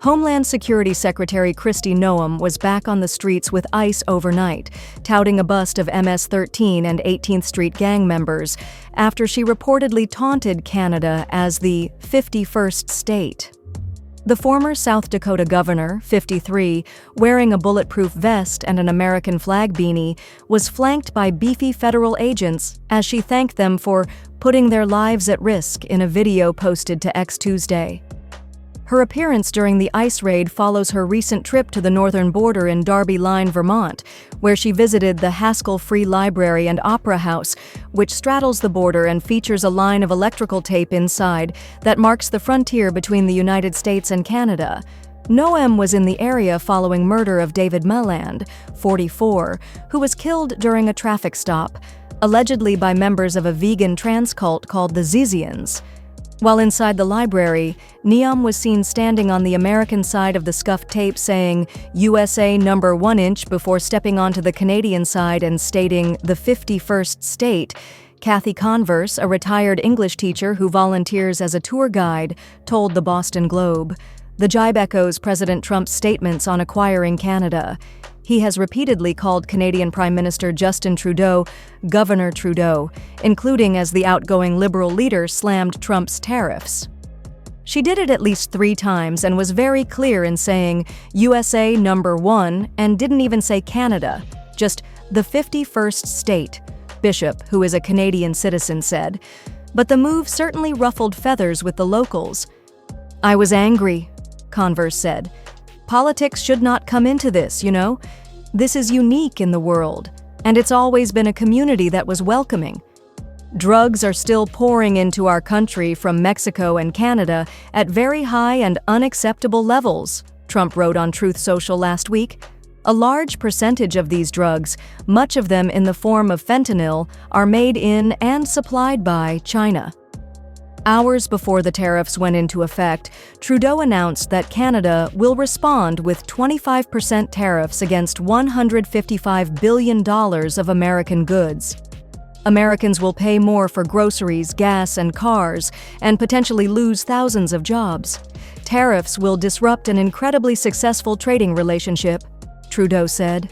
Homeland Security Secretary Kristi Noem was back on the streets with ICE overnight, touting a bust of MS-13 and 18th Street gang members after she reportedly taunted Canada as the 51st state. The former South Dakota governor, 53, wearing a bulletproof vest and an American flag beanie, was flanked by beefy federal agents as she thanked them for putting their lives at risk in a video posted to X Tuesday. Her appearance during the ICE raid follows her recent trip to the northern border in Darby Line, Vermont, where she visited the Haskell Free Library and Opera House, which straddles the border and features a line of electrical tape inside that marks the frontier between the United States and Canada. Noem was in the area following murder of David Maland, 44, who was killed during a traffic stop, allegedly by members of a vegan trans cult called the Zizians. While inside the library, Neom was seen standing on the American side of the scuffed tape saying USA number 1 inch before stepping onto the Canadian side and stating the 51st state. Converse, a retired English teacher who volunteers as a tour guide, told the Boston Globe. The jibe echoes President Trump's statements on acquiring Canada. He has repeatedly called Canadian Prime Minister Justin Trudeau Governor Trudeau, including as the outgoing Liberal leader slammed Trump's tariffs. She did it at least 3 times and was very clear in saying USA number 1 and didn't even say Canada, just the 51st state, Bishop, who is a Canadian citizen, said. But the move certainly ruffled feathers with the locals. "I was angry," Converse said. "Politics should not come into this, you know? This is unique in the world, and it's always been a community that was welcoming. Drugs are still pouring into our country from Mexico and Canada at very high and unacceptable levels," Trump wrote on Truth Social last week. "A large percentage of these drugs, much of them in the form of fentanyl, are made in and supplied by China." Hours before the tariffs went into effect, Trudeau announced that Canada will respond with 25% tariffs against $155 billion of American goods. Americans will pay more for groceries, gas, and cars, and potentially lose thousands of jobs. Tariffs will disrupt an incredibly successful trading relationship, Trudeau said.